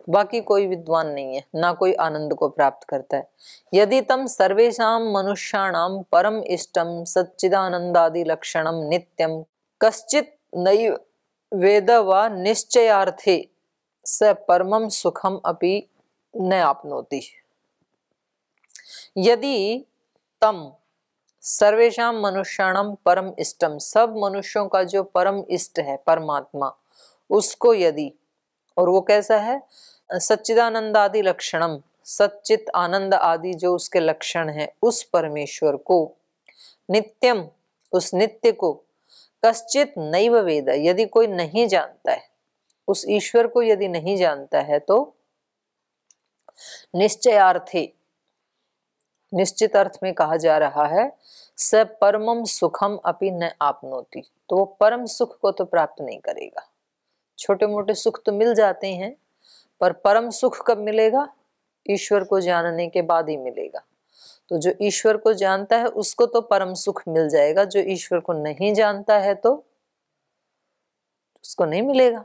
बाकी कोई विद्वान नहीं है, ना कोई आनंद को प्राप्त करता है। यदि तम सर्वेषां मनुष्याणां परम इष्टम सच्चिदानंदादि लक्षणम नित्यम कश्चित् नैव वेद व निश्चयार्थे स परमं सुखम अपि न आपनोति। यदि तम सर्वेषां मनुष्याणां परम इष्टम, सब मनुष्यों का जो परम इष्ट है परमात्मा, उसको यदि, और वो कैसा है, सच्चिदानंद आदि लक्षणम, सच्चित आनंद आदि जो उसके लक्षण हैं, उस परमेश्वर को, नित्यम उस नित्य को, कश्चित नैव वेद यदि कोई नहीं जानता है, उस ईश्वर को यदि नहीं जानता है, तो निश्चयार्थे, निश्चित अर्थ में कहा जा रहा है, स परमम सुखम अपि न आपनोति, तो वो परम सुख को तो प्राप्त नहीं करेगा। छोटे मोटे सुख तो मिल जाते हैं, पर परम सुख कब मिलेगा? ईश्वर को जानने के बाद ही मिलेगा। तो जो ईश्वर को जानता है उसको तो परम सुख मिल जाएगा, जो ईश्वर को नहीं जानता है तो उसको नहीं मिलेगा।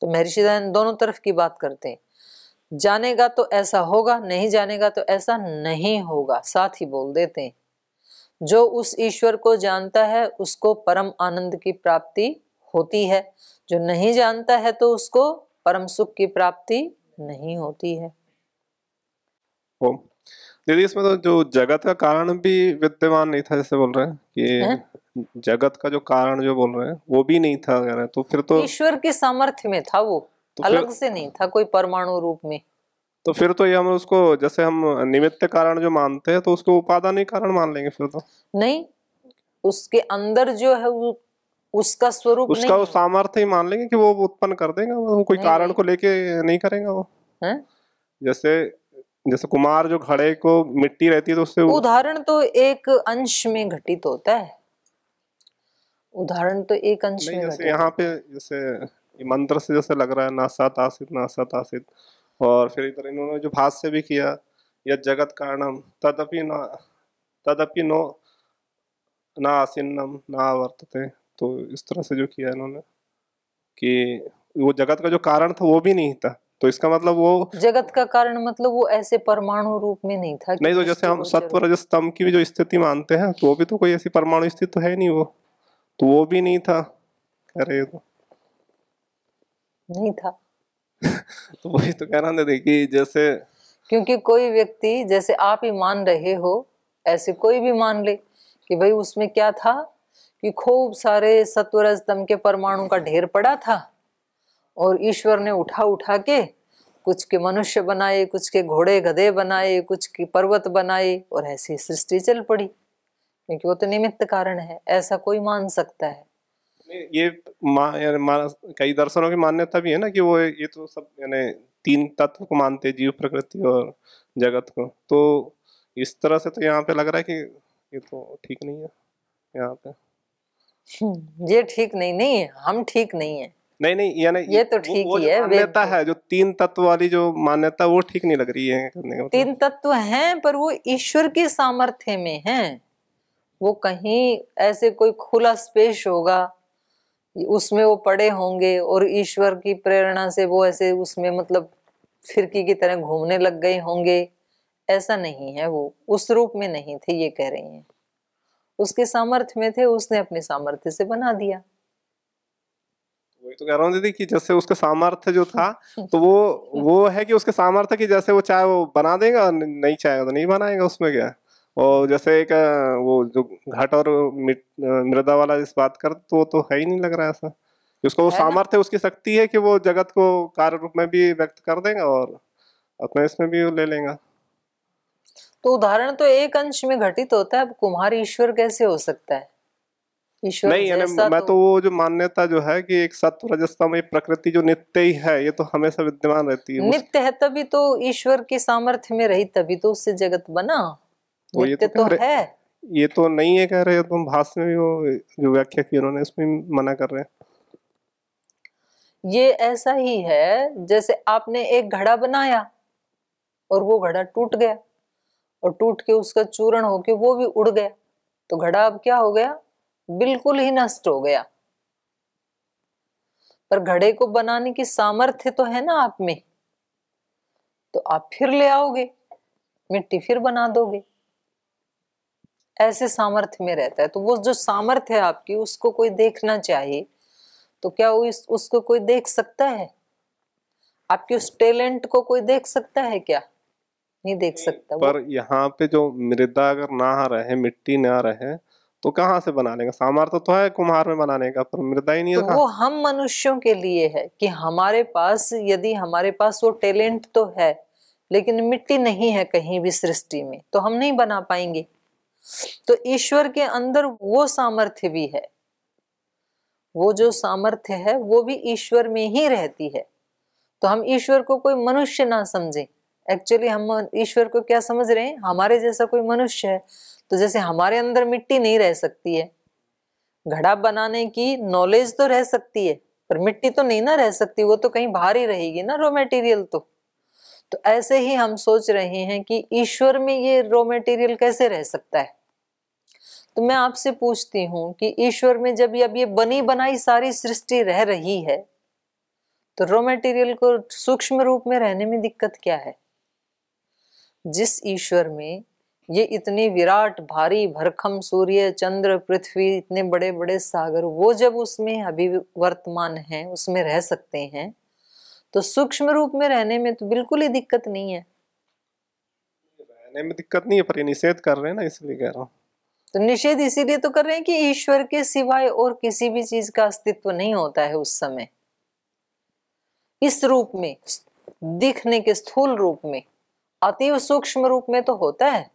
तो महर्षि दयानंद दोनों तरफ की बात करते हैं, जानेगा तो ऐसा होगा, नहीं जानेगा तो ऐसा नहीं होगा। साथ ही बोल देते हैं, जो उस ईश्वर को जानता है उसको परम आनंद की प्राप्ति होती है, जो नहीं जानता है तो उसको परम सुख की प्राप्ति नहीं होती है। दीदी इसमें तो जो जगत का कारण भी विद्यमान नहीं था, जैसे बोल रहे हैं कि जगत का जो कारण जो बोल रहे हैं वो भी नहीं था, कह रहे हैं, तो फिर तो ईश्वर की सामर्थ्य में था वो, तो अलग से नहीं था कोई परमाणु रूप में। तो फिर तो ये हम उसको, जैसे हम निमित्त कारण जो मानते हैं, तो उसको उपादानी कारण मान लेंगे फिर तो नहीं, उसके अंदर जो है वो उसका स्वरूप उसका नहीं, वो सामर्थ्य ही मान लेंगे कि वो उत्पन्न कर देगा, वो कोई कारण को लेके नहीं करेगा वो है? जैसे जैसे कुमार जो घड़े को मिट्टी रहती है तो उससे उदाहरण तो एक अंश में घटित होता है, उदाहरण तो एक अंश नहीं, में जैसे यहाँ पे जैसे मंत्र से जैसे लग रहा है नासत आसित नासत आसित, और फिर इधर इन्होंने जो भाष्य भी किया, यह जगत कारणम तदपि नो ना आसिन्नम ना वर्तते, तो इस तरह से जो किया इन्होंने कि वो जगत का जो कारण था वो भी नहीं था, तो इसका मतलब वो जगत का कारण मतलब वो ऐसे परमाणु रूप में नहीं था कि नहीं, तो जैसे हम सत्व रजस तम की भी जो स्थिति मानते हैं, तो वो भी तो कोई ऐसी परमाणु स्थिति तो है नहीं, वो तो वो भी नहीं था, कह रहे तो नहीं था। तो वही तो कह रहा था कि जैसे, क्योंकि कोई व्यक्ति, जैसे आप ही मान रहे हो, ऐसे कोई भी मान ले कि भाई उसमें क्या था कि खूब सारे सत्वरज तम के परमाणु का ढेर पड़ा था, और ईश्वर ने उठा उठा के कुछ के मनुष्य बनाए, कुछ के घोड़े गधे बनाए, कुछ के पर्वत बनाए, और ऐसी सृष्टि चल पड़ी, क्योंकि वो तो निमित्त कारण है। ऐसा कोई मान सकता है? ये कई दर्शनों की मान्यता भी है ना कि वो ये तो सब यानी तीन तत्व को मानते हैं, जीव प्रकृति और जगत को, तो इस तरह से तो यहाँ पे लग रहा है कि ये तो ठीक नहीं है यहाँ पे। ये ठीक नहीं है, हम ठीक नहीं है। नहीं यानी ये तो ठीक ही है। मान्यता है जो तीन तत्व वाली जो मान्यता, वो ठीक नहीं लग रही है करने का। तीन तत्व हैं पर वो ईश्वर की सामर्थ्य में हैं। वो कहीं ऐसे कोई खुला स्पेस होगा, उसमें वो पड़े होंगे और ईश्वर की प्रेरणा से वो ऐसे उसमें मतलब फिरकी की तरह घूमने लग गए होंगे। ऐसा नहीं है, वो उस रूप में नहीं थे, ये कह रही हैं। उसके सामर्थ्य में थे, उसने अपनी सामर्थ्य से बना दिया। वही तो कह रहा हूँ दीदी कि जैसे उसका सामर्थ्य जो था, तो वो है कि उसके सामर्थ्य की जैसे वो चाहे वो बना देगा, नहीं चाहेगा तो नहीं बनाएगा, उसमें क्या। और जैसे एक वो जो घट और मृदा वाला इस बात कर, तो वो तो है ही नहीं लग रहा है ऐसा कि उसका वो सामर्थ्य, उसकी शक्ति है कि वो जगत को कार्य रूप में भी व्यक्त कर देगा और अपने इसमें भी ले लेगा। तो उदाहरण तो एक अंश में घटित होता है। अब कुम्हार ईश्वर कैसे हो सकता है? ईश्वर नहीं, यानी मैं तो वो जो मान्यता जो है कि एक सत्व रजस्तम, एक प्रकृति जो नित्य ही है, ये तो हमेशा विद्यमान रहती है, नित्य है, तभी तो ईश्वर की सामर्थ्य में रही, तभी तो उससे जगत बना। तो नित्य तो है, ये तो नहीं है कह रहे हो तुम। भाष्य में भी वो जो व्याख्या की उन्होंने, इसमें मना कर रहे हैं। ये ऐसा ही है जैसे आपने एक घड़ा बनाया और वो घड़ा टूट गया, और टूट के उसका चूर्ण होके वो भी उड़ गया, तो घड़ा अब क्या हो गया? बिल्कुल ही नष्ट हो गया। पर घड़े को बनाने की सामर्थ्य तो है ना आप में, तो आप फिर ले आओगे, मिट्टी फिर बना दोगे। ऐसे सामर्थ्य में रहता है। तो वो जो सामर्थ्य है आपकी, उसको कोई देखना चाहिए, तो क्या वो उसको कोई देख सकता है? आपके उस टैलेंट को कोई देख सकता है क्या? नहीं देख सकता। पर यहाँ पे जो मृदा अगर ना रहे, मिट्टी ना रहे, तो कहाँ से बना लेगा? सामर्थ्य तो है कुम्हार में बनाने का, पर मृदा ही नहीं तो है। वो हम मनुष्यों के लिए है कि हमारे पास, यदि हमारे पास वो टैलेंट तो है, लेकिन मिट्टी नहीं है कहीं भी सृष्टि में, तो हम नहीं बना पाएंगे। तो ईश्वर के अंदर वो सामर्थ्य भी है। वो जो सामर्थ्य है वो भी ईश्वर में ही रहती है। तो हम ईश्वर को कोई मनुष्य ना समझें। एक्चुअली हम ईश्वर को क्या समझ रहे हैं? हमारे जैसा कोई मनुष्य है। तो जैसे हमारे अंदर मिट्टी नहीं रह सकती है, घड़ा बनाने की नॉलेज तो रह सकती है, पर मिट्टी तो नहीं ना रह सकती, वो तो कहीं बाहर ही रहेगी ना, रॉ मटेरियल। तो ऐसे ही हम सोच रहे हैं कि ईश्वर में ये रॉ मटेरियल कैसे रह सकता है। तो मैं आपसे पूछती हूँ कि ईश्वर में जब अब ये बनी बनाई सारी सृष्टि रह रही है, तो रॉ मटेरियल को सूक्ष्म रूप में रहने में दिक्कत क्या है? जिस ईश्वर में ये इतनी विराट भारी भरखम सूर्य चंद्र पृथ्वी, इतने बड़े बड़े सागर, वो जब उसमें अभी वर्तमान है, उसमें रह सकते हैं, तो सूक्ष्म रूप में रहने में तो बिल्कुल ही दिक्कत नहीं है। रहने में दिक्कत नहीं है, पर ये निषेध कर रहे हैं ना, इसलिए कह रहा हूँ। तो निषेध इसीलिए तो कर रहे हैं कि ईश्वर के सिवाय और किसी भी चीज का अस्तित्व नहीं होता है उस समय, इस रूप में, दिखने के स्थूल रूप में। अतीव सूक्ष्म रूप में तो होता है।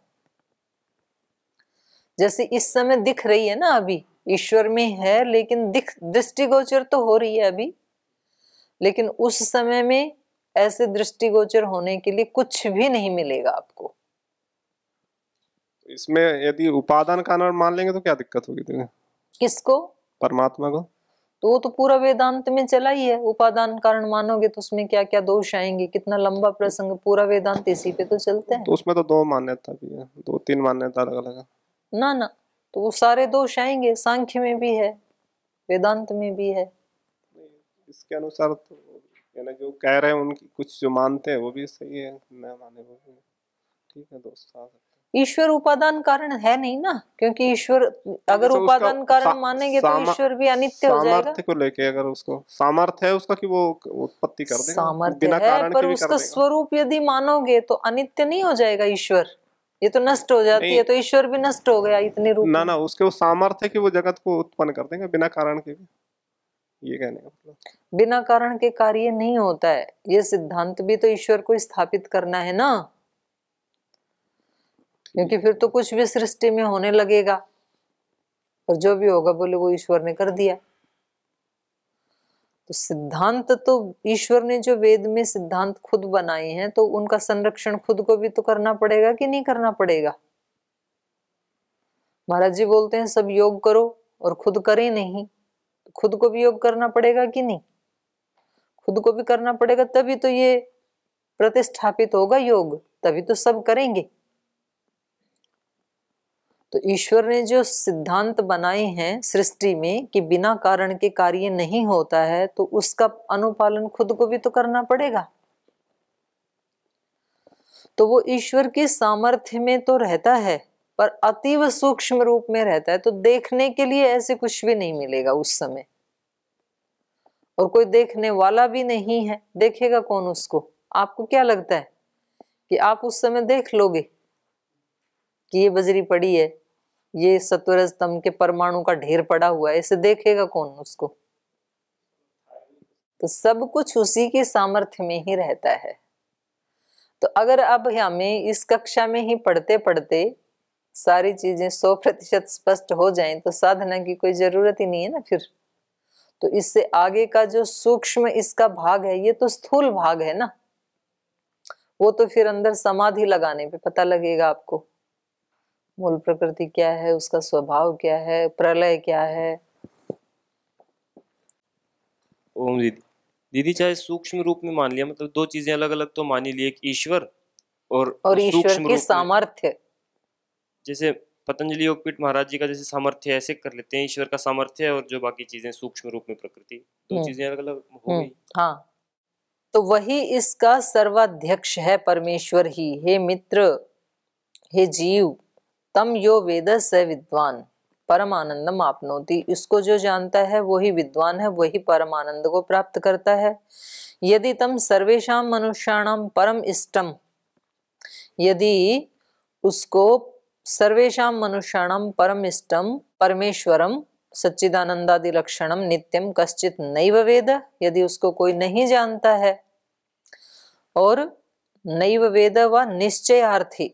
जैसे इस समय दिख रही है ना, अभी ईश्वर में है, लेकिन दृष्टिगोचर तो हो रही है अभी, लेकिन उस समय में ऐसे दृष्टिगोचर होने के लिए कुछ भी नहीं मिलेगा आपको। इसमें यदि उपादान कारण मान लेंगे तो क्या दिक्कत होगी तुम्हें? किसको? परमात्मा को। तो वो तो पूरा वेदांत में चला ही है। उपादान कारण मानोगे तो उसमें क्या क्या दोष आएंगे, कितना लंबा प्रसंग, पूरा वेदांत इसी पे तो चलता है। तो उसमें तो दो मान्यता भी है, दो तीन मान्यता अलग अलग है ना ना, तो वो सारे दोष आएंगे। सांख्य में भी है, वेदांत में भी है। इसके अनुसार तो यानी जो कह रहे हैं उनकी कुछ जो मानते हैं वो भी सही है, न माने वो भी ठीक है, दोस्त आ सकते हैं। ईश्वर उपादान कारण है नहीं ना, क्योंकि ईश्वर अगर उपादान कारण मानेंगे तो ईश्वर भी अनित्य हो जाएगा। सामर्थ्य को लेके अगर उसको सामर्थ्य है उसका कि वो उत्पत्ति कर देगा, सामर्थ्य बिना है, कारण पर के भी उसका कर देगा। स्वरूप यदि मानोगे तो अनित्य नहीं हो जाएगा ईश्वर? ये तो नष्ट हो जाती है, तो ईश्वर भी नष्ट हो गया इतने रूप ना में। ना, उसके वो सामर्थ्य कि वो जगत को उत्पन्न कर देंगे बिना कारण के भी, ये कहने का मतलब। बिना कारण के कार्य नहीं होता है, ये सिद्धांत भी तो ईश्वर को स्थापित करना है ना, क्योंकि फिर तो कुछ भी सृष्टि में होने लगेगा और जो भी होगा बोले वो ईश्वर ने कर दिया। तो सिद्धांत तो ईश्वर ने जो वेद में सिद्धांत खुद बनाए हैं, तो उनका संरक्षण खुद को भी तो करना पड़ेगा कि नहीं करना पड़ेगा? महाराज जी बोलते हैं सब योग करो और खुद करे नहीं, तो खुद को भी योग करना पड़ेगा कि नहीं? खुद को भी करना पड़ेगा, तभी तो ये प्रतिष्ठापित होगा योग, तभी तो सब करेंगे। तो ईश्वर ने जो सिद्धांत बनाए हैं सृष्टि में कि बिना कारण के कार्य नहीं होता है, तो उसका अनुपालन खुद को भी तो करना पड़ेगा। तो वो ईश्वर की सामर्थ्य में तो रहता है, पर अतीव सूक्ष्म रूप में रहता है। तो देखने के लिए ऐसे कुछ भी नहीं मिलेगा उस समय, और कोई देखने वाला भी नहीं है। देखेगा कौन उसको? आपको क्या लगता है कि आप उस समय देख लोगे कि ये बजरी पड़ी है, ये सत्वरज तम के परमाणु का ढेर पड़ा हुआ है, इसे देखेगा कौन उसको? तो सब कुछ उसी के सामर्थ्य में ही रहता है। तो अगर अब हमें इस कक्षा में ही पढ़ते पढ़ते सारी चीजें 100% स्पष्ट हो जाएं, तो साधना की कोई जरूरत ही नहीं है ना फिर। तो इससे आगे का जो सूक्ष्म इसका भाग है, ये तो स्थूल भाग है ना, वो तो फिर अंदर समाधि लगाने पे पता लगेगा आपको। मूल प्रकृति क्या है, उसका स्वभाव क्या है, प्रलय क्या है। ओम दीदी। दीदी चाहे सूक्ष्म रूप में मान लिया, मतलब दो चीजें अलग अलग तो मान ही ली, एक ईश्वर और ईश्वर की सामर्थ्य। जैसे पतंजलि योगपीठ महाराज जी का जैसे सामर्थ्य ऐसे कर लेते हैं, ईश्वर का सामर्थ्य और जो बाकी चीजें सूक्ष्म रूप में प्रकृति, दो चीजें अलग अलग हो गई। हाँ, तो वही इसका सर्वाध्यक्ष है, परमेश्वर ही। हे मित्र, हे जीव, तम यो वेद स विद्वान परम आनंदम आपनोति। इसको जो जानता है वही विद्वान है, वही परम आनंद को प्राप्त करता है। यदि तम सर्वेषां मनुष्याणाम परम इष्टम, यदि उसको सर्वेषां मनुष्याणाम परम इष्टम परमेश्वरम सच्चिदानंदादि लक्षणम नित्यम कश्चित नैव वेद, यदि उसको कोई नहीं जानता है, और नैव वेद व निश्चयार्थी,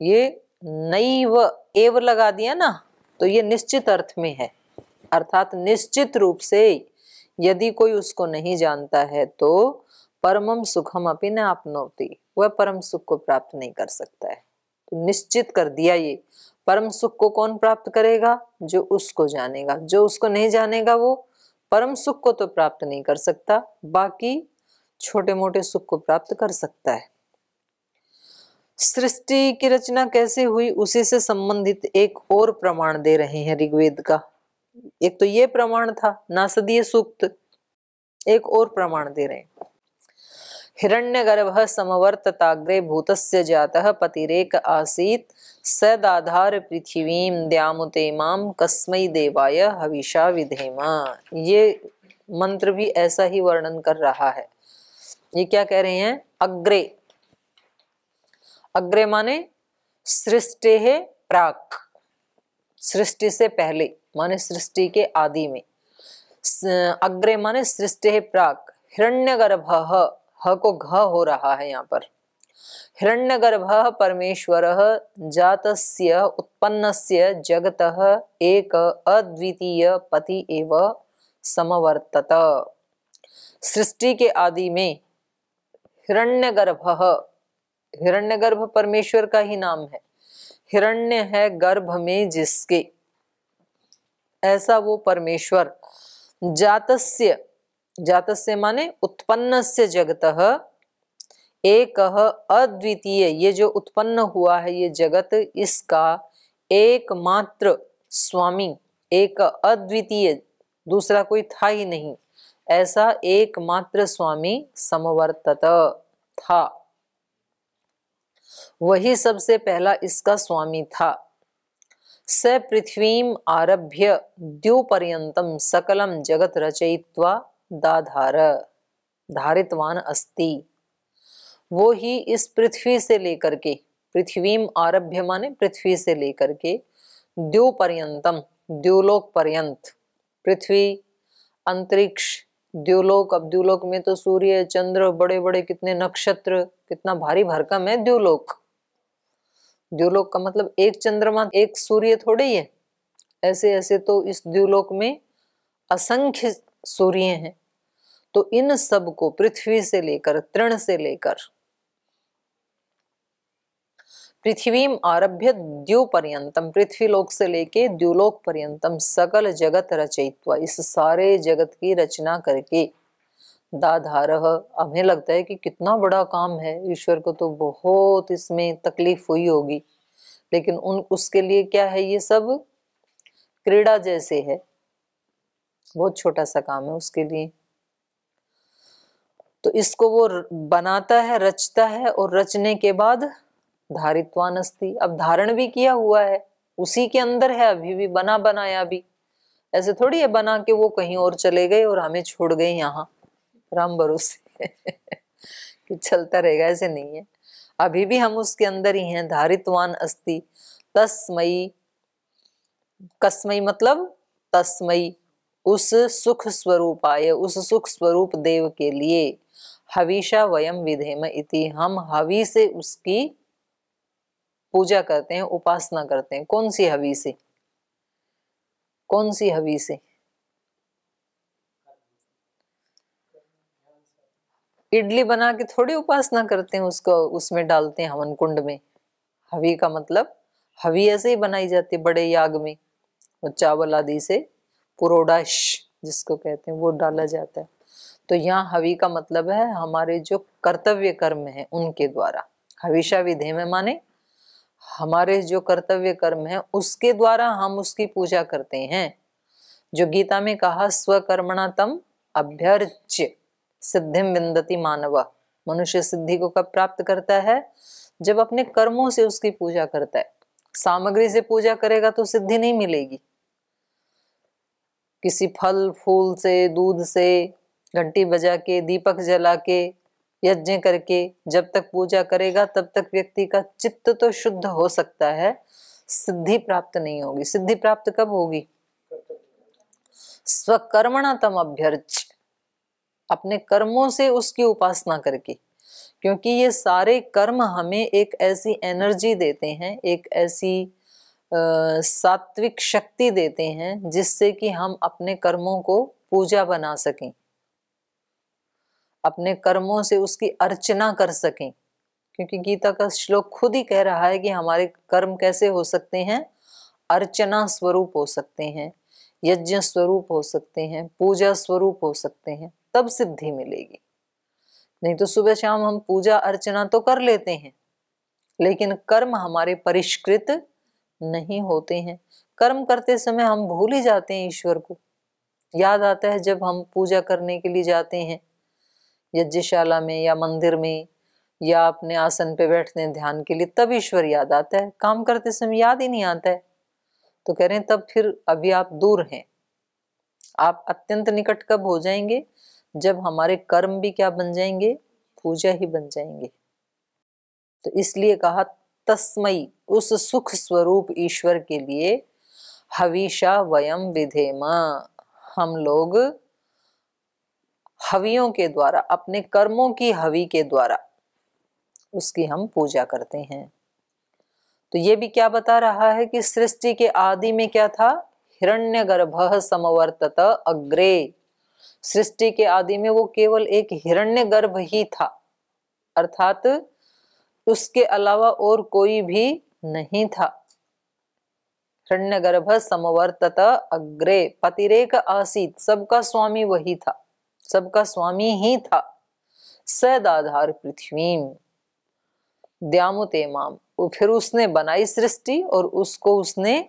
ये नैव एव लगा दिया ना, तो ये निश्चित अर्थ में है, अर्थात निश्चित रूप से यदि कोई उसको नहीं जानता है तो परमम सुखम अपि न आपनोति, वह परम सुख को प्राप्त नहीं कर सकता है। तो निश्चित कर दिया ये परम सुख को कौन प्राप्त करेगा, जो उसको जानेगा। जो उसको नहीं जानेगा वो परम सुख को तो प्राप्त नहीं कर सकता, बाकी छोटे मोटे सुख को प्राप्त कर सकता है। सृष्टि की रचना कैसे हुई, उसी से संबंधित एक और प्रमाण दे रहे हैं ऋग्वेद का। एक तो ये प्रमाण था नासदीय सूक्त, एक और प्रमाण दे रहे हैं। हिरण्यगर्भः समवर्तताग्रे भूतस्य जातः पतिरेक आसीत् सदाधार पृथिवीं द्यामुतेमां कस्मै देवाय हविषा विधेम। ये मंत्र भी ऐसा ही वर्णन कर रहा है। ये क्या कह रहे हैं, अग्रे, अग्रे माने सृष्टि है प्राक, सृष्टि से पहले माने सृष्टि के आदि में। अग्रे माने सृष्टि है प्राक। हिरण्यगर्भः, ह को घ हो रहा है यहाँ पर। हिरण्यगर्भः परमेश्वरः जातस्य उत्पन्नस्य जगतः एक अद्वितीय पति एव समवर्तत। सृष्टि के आदि में हिरण्यगर्भः, हिरण्यगर्भ परमेश्वर का ही नाम है। हिरण्य है गर्भ में जिसके, ऐसा वो परमेश्वर। जातस्य, जातस्य माने उत्पन्नस्य जगतः एकः अद्वितीय, ये जो उत्पन्न हुआ है ये जगत, इसका एकमात्र स्वामी, एक अद्वितीय, दूसरा कोई था ही नहीं, ऐसा एकमात्र स्वामी समवर्तत था, वही सबसे पहला इसका स्वामी था। स पृथ्वीम आरभ्य द्युपर्यंतम सकलम जगत रचयित्वा दाधार धारितवान अस्ति। वो ही इस पृथ्वी से लेकर के, पृथ्वीम आरभ्य माने पृथ्वी से लेकर के, द्युपर्यंतम द्युलोक पर्यंत, पृथ्वी अंतरिक्ष द्युलोक। अब द्युलोक में तो सूर्य चंद्र बड़े बड़े कितने नक्षत्र, कितना भारी भरकम है द्युलोक। द्युलोक का मतलब एक चंद्रमा एक सूर्य थोड़े ही है, ऐसे ऐसे तो इस द्युलोक में असंख्य सूर्य हैं। तो इन सब को पृथ्वी से लेकर, तृण से लेकर, पृथ्वीम आरभ्य द्युपर्यंतम, पृथ्वी लोक से लेके द्युलोक पर्यंतम, सकल जगत रचयित्वा, इस सारे जगत की रचना करके, दाधारः, हमें लगता है कि कितना बड़ा काम है, ईश्वर को तो बहुत इसमें तकलीफ हुई होगी, लेकिन उसके लिए क्या है, ये सब क्रीड़ा जैसे है, बहुत छोटा सा काम है उसके लिए। तो इसको वो बनाता है, रचता है, और रचने के बाद धारित्वान अस्ति, अब धारण भी किया हुआ है, उसी के अंदर है, अभी भी बना बनाया भी। ऐसे थोड़ी है बना के वो कहीं और चले गए और हमें छोड़ गए यहाँ राम भरोसे कि चलता रहेगा, ऐसे नहीं है, अभी भी हम उसके अंदर ही हैं। धारित्वान अस्ति तस्मयी, कस्मयी मतलब तस्मयी, उस सुख स्वरूपाय, उस सुख स्वरूप देव के लिए, हविषा वयम विधेम इति, हम हवि से उसकी पूजा करते हैं, उपासना करते हैं। कौन सी हवि से, कौन सी हवि से? इडली बना के थोड़ी उपासना करते हैं, उसको उसमें डालते हैं हवन कुंड में। हवि का मतलब हवि ऐसे ही बनाई जाती है बड़े याग में, वो चावल आदि से पुरोडाश जिसको कहते हैं वो डाला जाता है। तो यहाँ हवि का मतलब है हमारे जो कर्तव्य कर्म है उनके द्वारा। हविषा विधे में माने हमारे जो कर्तव्य कर्म है उसके द्वारा हम उसकी पूजा करते हैं। जो गीता में कहा स्वकर्मणा तम अभ्यर्च्य, सिद्धिम विन्दति मानव, मनुष्य सिद्धि को कब प्राप्त करता है? जब अपने कर्मों से उसकी पूजा करता है। सामग्री से पूजा करेगा तो सिद्धि नहीं मिलेगी। किसी फल फूल से, दूध से, घंटी बजा के, दीपक जला के, यज्ञ करके जब तक पूजा करेगा तब तक व्यक्ति का चित्त तो शुद्ध हो सकता है, सिद्धि प्राप्त नहीं होगी। सिद्धि प्राप्त कब होगी? स्वकर्मणा तम अभ्यर्च, अपने कर्मों से उसकी उपासना करके। क्योंकि ये सारे कर्म हमें एक ऐसी एनर्जी देते हैं, एक ऐसी सात्विक शक्ति देते हैं जिससे कि हम अपने कर्मों को पूजा बना सकें, अपने कर्मों से उसकी अर्चना कर सकें। क्योंकि गीता का श्लोक खुद ही कह रहा है कि हमारे कर्म कैसे हो सकते हैं? अर्चना स्वरूप हो सकते हैं, यज्ञ स्वरूप हो सकते हैं, पूजा स्वरूप हो सकते हैं, तब सिद्धि मिलेगी। नहीं तो सुबह शाम हम पूजा अर्चना तो कर लेते हैं लेकिन कर्म हमारे परिष्कृत नहीं होते हैं। कर्म करते समय हम भूल ही जाते हैं ईश्वर को। याद आता है जब हम पूजा करने के लिए जाते हैं यज्ञशाला में या मंदिर में या अपने आसन पे बैठते हैं ध्यान के लिए, तब ईश्वर याद आता है। काम करते समय याद ही नहीं आता है। तो कह रहे हैं तब फिर अभी आप दूर हैं। आप अत्यंत निकट कब हो जाएंगे? जब हमारे कर्म भी क्या बन जाएंगे? पूजा ही बन जाएंगे। तो इसलिए कहा तस्मई, उस सुख स्वरूप ईश्वर के लिए हविषा वयम विधेम, हम लोग हवियों के द्वारा, अपने कर्मों की हवि के द्वारा उसकी हम पूजा करते हैं। तो ये भी क्या बता रहा है कि सृष्टि के आदि में क्या था? हिरण्यगर्भः समवर्तत अग्रे। सृष्टि के आदि में वो केवल एक हिरण्यगर्भ ही था, अर्थात उसके अलावा और कोई भी नहीं था। हिरण्यगर्भ समवर्तत अग्रे, पतिरेक आसीत, सबका स्वामी वही था, सबका स्वामी ही था। सदाधार पृथ्वीम द्यामुतेमाम, फिर उसने बनाई सृष्टि और उसको उसने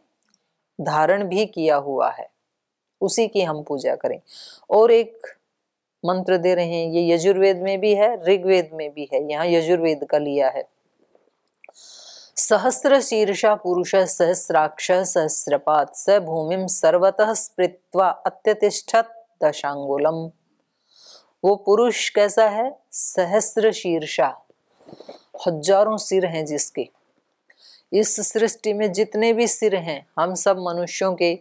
धारण भी किया हुआ है, उसी की हम पूजा करें। और एक मंत्र दे रहे हैं, ये यजुर्वेद में भी है, ऋग्वेद में भी है, यहाँ यजुर्वेद का लिया है। सहस्र शीर्षा पुरुष सहस्राक्ष सहस्रपात स भूमिम सर्वतः स्पृत्वा अत्यतिष्ठत दशांगुलम। वो पुरुष कैसा है? सहस्र शीर्षा, हजारों सिर हैं जिसके। इस सृष्टि में जितने भी सिर हैं, हम सब मनुष्यों के,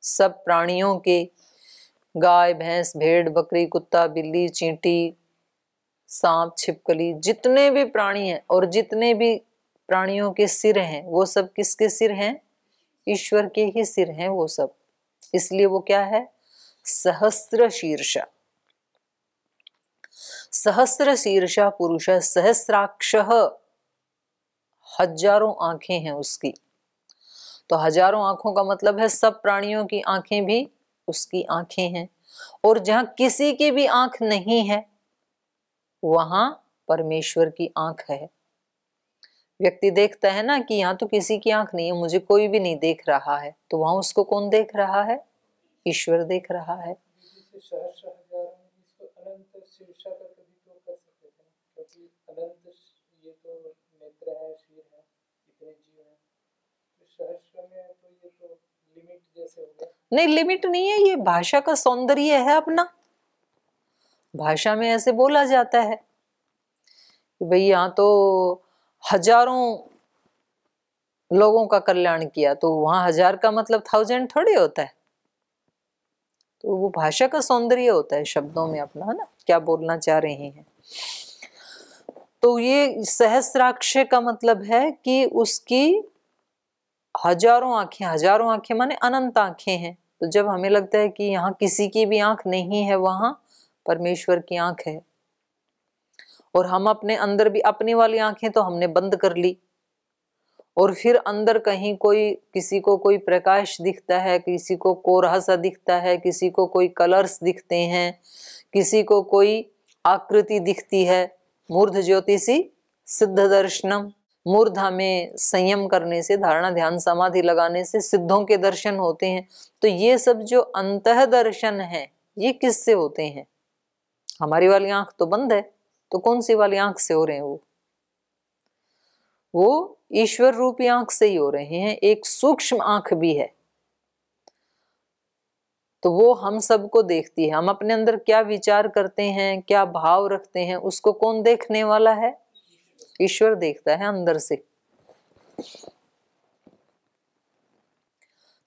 सब प्राणियों के, गाय भैंस भेड़ बकरी कुत्ता बिल्ली चींटी सांप छिपकली, जितने भी प्राणी हैं और जितने भी प्राणियों के सिर हैं, वो सब किसके सिर हैं? ईश्वर के ही सिर हैं वो सब। इसलिए वो क्या है? सहस्र शीर्षा। सहस्र शीर्षा पुरुष सहस्राक्ष, हजारों आंखें हैं उसकी। तो हजारों आंखों का मतलब है सब प्राणियों की आंखें भी उसकी आंखें हैं। और जहां किसी की भी आंख नहीं है वहां परमेश्वर की आंख है। व्यक्ति देखता है ना कि यहाँ तो किसी की आंख नहीं है, मुझे कोई भी नहीं देख रहा है, तो वहां उसको कौन देख रहा है? ईश्वर देख रहा है। नहीं, लिमिट नहीं है, ये भाषा का सौंदर्य है अपना। भाषा में ऐसे बोला जाता है कि भाई यहाँ तो हजारों लोगों का कल्याण किया, तो वहां हजार का मतलब 1000 थोड़ी होता है। तो वो भाषा का सौंदर्य होता है शब्दों में अपना, है ना, क्या बोलना चाह रहे हैं। तो ये सहस्राक्ष का मतलब है कि उसकी हजारों आंखें माने अनंत आंखें हैं। तो जब हमें लगता है कि यहाँ किसी की भी आंख नहीं है, वहां परमेश्वर की आंख है। और हम अपने अंदर भी अपनी वाली आंखें तो हमने बंद कर ली, और फिर अंदर कहीं कोई, किसी को कोई प्रकाश दिखता है, किसी को कोरहा सा दिखता है, किसी को कोई कलर्स दिखते हैं, किसी को कोई आकृति दिखती है। मूर्ध ज्योतिषी सिद्ध दर्शनम, मूर्धा में संयम करने से, धारणा ध्यान समाधि लगाने से सिद्धों के दर्शन होते हैं। तो ये सब जो अंतः दर्शन है, ये किससे होते हैं? हमारी वाली आंख तो बंद है, तो कौन सी वाली आंख से हो रहे हैं? वो ईश्वर रूपी आंख से ही हो रहे हैं। एक सूक्ष्म आंख भी है, तो वो हम सबको देखती है। हम अपने अंदर क्या विचार करते हैं, क्या भाव रखते हैं, उसको कौन देखने वाला है? ईश्वर देखता है अंदर से।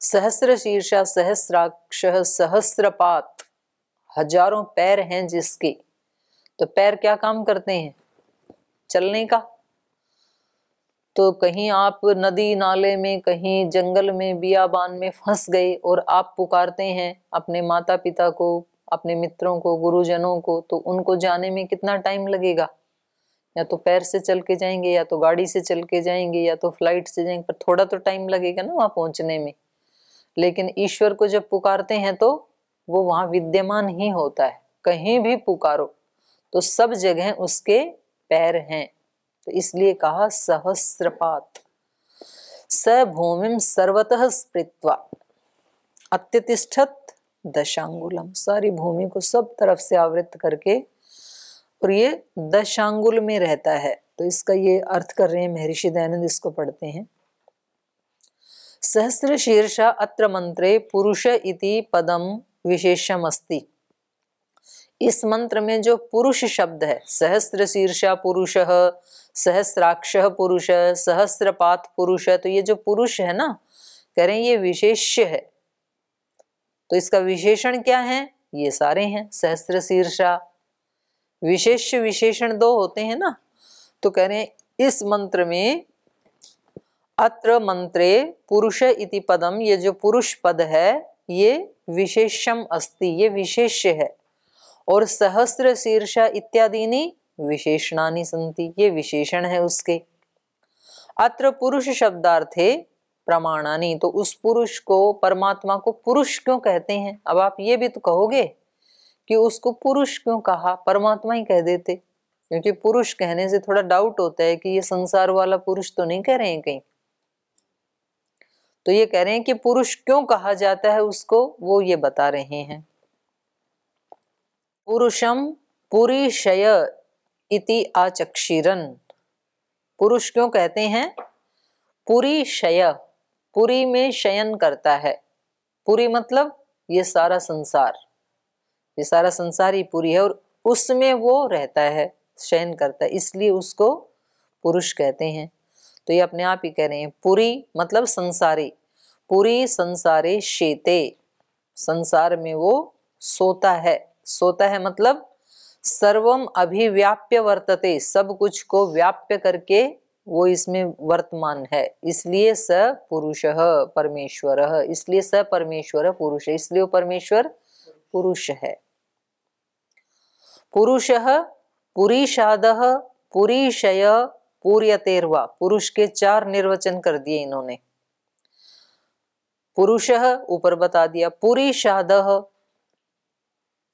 सहस्र शीर्षा सहस्राक्ष सहस्रपात, हजारों पैर हैं जिसके, तो पैर क्या काम करते हैं? चलने का। तो कहीं आप नदी नाले में, कहीं जंगल में, बियाबान में फंस गए और आप पुकारते हैं अपने माता पिता को, अपने मित्रों को, गुरुजनों को, तो उनको जाने में कितना टाइम लगेगा? या तो पैर से चल के जाएंगे, या तो गाड़ी से चल के जाएंगे, या तो फ्लाइट से जाएंगे, पर थोड़ा तो टाइम लगेगा ना वहां पहुंचने में। लेकिन ईश्वर को जब पुकारते हैं तो वो वहां विद्यमान ही होता है। कहीं भी पुकारो तो सब जगह उसके पैर हैं। तो इसलिए कहा सहस्रपात। स भूमिम सर्वतः स्पृत्वा अत्यतिष्ठत दशांगुलम, सारी भूमि को सब तरफ से आवृत करके, और ये दशांगुल में रहता है। तो इसका ये अर्थ कर रहे हैं महर्षि दयानंद, इसको पढ़ते हैं। सहस्र शीर्षा अत्र मंत्रे पुरुष इति पदम विशेषम अस्ति। इस मंत्र में जो पुरुष शब्द है, सहस्र शीर्षा पुरुष, सहस्राक्ष पुरुष, सहस्रपात पुरुष, तो ये जो पुरुष है ना, कह रहे हैं ये विशेष्य है। तो इसका विशेषण क्या है? ये सारे हैं। सहस्र शीर्षा, विशेष्य विशेषण दो होते हैं ना, तो कह रहे हैं इस मंत्र में अत्र मंत्रे पुरुष इति पदम, ये जो पुरुष पद है ये विशेषम अस्ति, ये विशेष्य है। और सहस्र शीर्षा इत्यादीनि विशेषणानि सन्ति, ये विशेषण है उसके। अत्र पुरुष शब्दार्थे प्रमाणानि, तो उस पुरुष को, परमात्मा को पुरुष क्यों कहते हैं? अब आप ये भी तो कहोगे कि उसको पुरुष क्यों कहा, परमात्मा ही कह देते। क्योंकि पुरुष कहने से थोड़ा डाउट होता है कि ये संसार वाला पुरुष तो नहीं कह रहे हैं कहीं। तो ये कह रहे हैं कि पुरुष क्यों कहा जाता है उसको, वो ये बता रहे हैं। पुरुषम पुरीशय इति आचक्षिरन, पुरुष क्यों कहते हैं? पुरीशय, पुरी में शयन करता है। पुरी मतलब ये सारा संसार, ये सारा संसार ही पुरी है, और उसमें वो रहता है, शयन करता है, इसलिए उसको पुरुष कहते हैं। तो ये अपने आप ही कह रहे हैं। पुरी मतलब संसारी, पुरी संसारे शेते, संसार में वो सोता है। सोता है मतलब सर्वम अभिव्याप्य वर्तते, सब कुछ को व्याप्य करके वो इसमें वर्तमान है। इसलिए स पुरुषः परमेश्वरः, इसलिए स परमेश्वर पुरुष है, इसलिए वो परमेश्वर पुरुष है। पुरुषः पुरीषादः पुरीशय पूर्यतेर्वा, पुरुष के 4 निर्वचन कर दिए इन्होंने। पुरुषः ऊपर बता दिया, पुरीषादः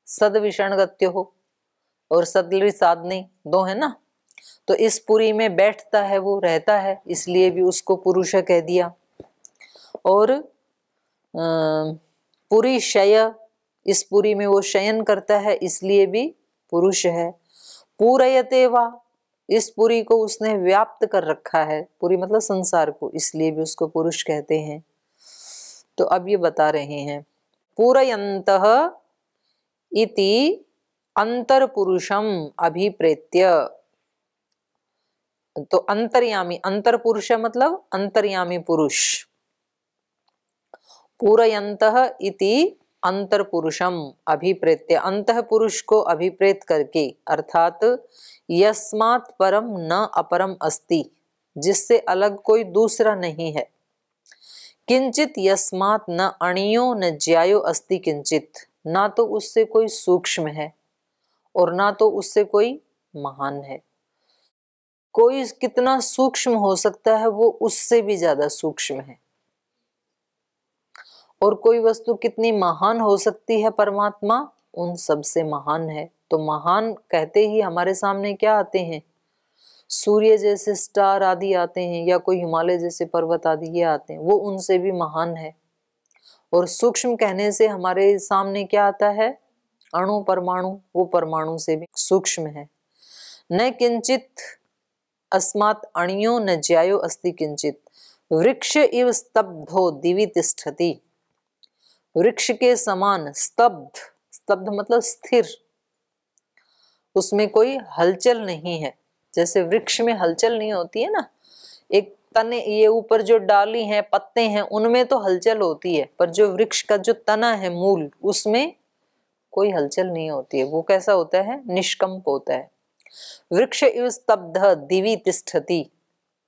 सद्विषणगत्यो हो, और सदलि साधने 2 है ना, तो इस पुरी में बैठता है, वो रहता है, इसलिए भी उसको पुरुष कह दिया। और पुरीशय, इस पुरी में वो शयन करता है, इसलिए भी पुरुष है। पूरयते वा, इस पुरी को उसने व्याप्त कर रखा है, पुरी मतलब संसार को, इसलिए भी उसको पुरुष कहते हैं। तो अब ये बता रहे हैं पूरयन्तः इति अंतर पुरुषम अभिप्रेत्य, तो अंतर्यामी, अंतर पुरुष मतलब अंतर्यामी पुरुष। पूरयन्तः इति अंतर पुरुषम अभिप्रेत्य, अंतः पुरुष को अभिप्रेत करके, अर्थात यस्मात् परम न अपरम अस्ति, जिससे अलग कोई दूसरा नहीं है। किंचित यस्मात् न अणियो न ज्यायो अस्ति किंचित, ना तो उससे कोई सूक्ष्म है और ना तो उससे कोई महान है। कोई कितना सूक्ष्म हो सकता है, वो उससे भी ज्यादा सूक्ष्म है। और कोई वस्तु कितनी महान हो सकती है, परमात्मा उन सब से महान है। तो महान कहते ही हमारे सामने क्या आते हैं? सूर्य जैसे स्टार आदि आते हैं, या कोई हिमालय जैसे पर्वत आदि ये आते हैं, वो उनसे भी महान है। और सूक्ष्म कहने से हमारे सामने क्या आता है? अणु परमाणु वो परमाणु से भी सूक्ष्म है। न किंचित अस्मात् अणियो न ज्यायो अस्ति किंचित, वृक्ष इव स्तब्धो दिवि तिष्ठति। वृक्ष के समान स्तब्ध, स्तब्ध मतलब स्थिर, उसमें कोई हलचल नहीं है। जैसे वृक्ष में हलचल नहीं होती है ना, एक तने, ये ऊपर जो डाली हैं पत्ते हैं उनमें तो हलचल होती है, पर जो वृक्ष का जो तना है मूल, उसमें कोई हलचल नहीं होती है। वो कैसा होता है? निष्कंप होता है। वृक्ष इव स्तब्ध दिवि तिष्ठति,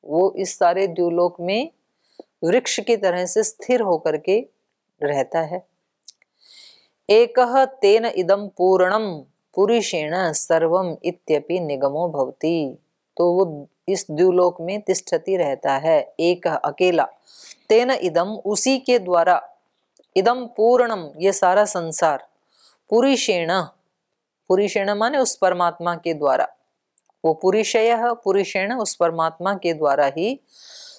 वो इस सारे द्युलोक में वृक्ष की तरह से स्थिर होकर के रहता है। एकः तेन इदं पूर्णम पुरुषेण सर्वम इत्यपि निगमो भवति, तो वो इस द्युलोक में तिष्ठति रहता है, एक अकेला। तेन इदम उसी के द्वारा, इदम पूर्णम ये सारा संसार, पुरुषेण, पुरुषेण माने उस परमात्मा के द्वारा, वो पुरुषयः पुरुषेण उस परमात्मा के द्वारा ही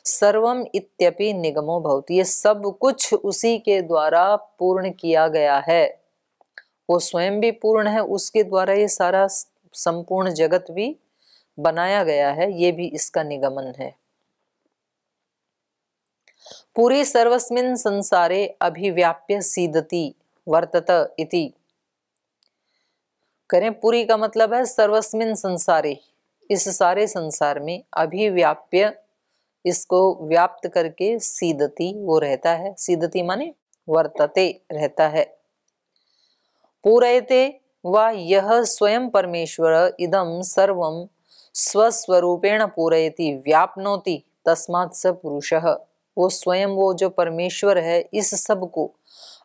सर्वम इत्यपि निगमो भवति, ये सब कुछ उसी के द्वारा पूर्ण किया गया है। वो स्वयं भी पूर्ण है, उसके द्वारा ये सारा संपूर्ण जगत भी बनाया गया है, ये भी इसका निगमन है। पूरी सर्वस्मिन् संसारे अभिव्याप्य सीदति वर्तत इति। करें, पूरी का मतलब है सर्वस्मिन् संसारे, इस सारे संसार में, अभिव्याप्य इसको व्याप्त करके, सीदति वो रहता है, सीदति माने वर्तते रहता है। पूरयते वा यह स्वयं परमेश्वर इदं सर्वं स्वस्वरूपेण पूरयति व्याप्नोति तस्मात् स पुरुषः, वो स्वयं वो जो परमेश्वर है इस सब को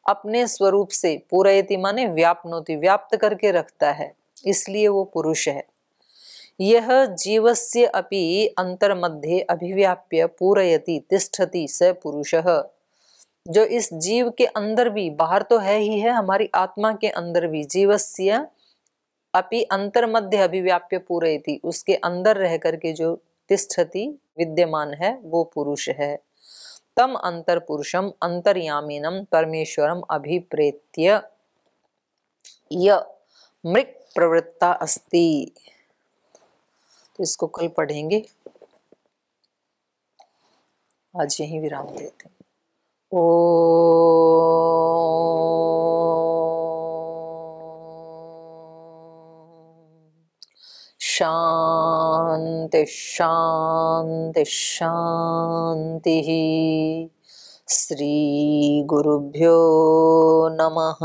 अपने स्वरूप से, पूरयति माने व्याप्नोति व्याप्त करके रखता है, इसलिए वो पुरुष है। यह जीवस्य अपि अंतर्मध्ये अभिव्याप्य पूरयति तिष्ठति स पुरुषः, जो इस जीव के अंदर भी, बाहर तो है ही है, हमारी आत्मा के अंदर भी, जीवस्य अपि अंतर्मध्य अभिव्याप्य पूरयति, उसके अंदर रह करके जो तिष्ठति विद्यमान है वो पुरुष है। तम अंतर पुरुषम अंतर्यामिनम परमेश्वरम अभिप्रेत्य य मृक् प्रवृत्ता अस्ति। तो इसको कल पढ़ेंगे, आज यहीं विराम देते हैं। शांति शांति शांति। श्री गुरुभ्यो नमः।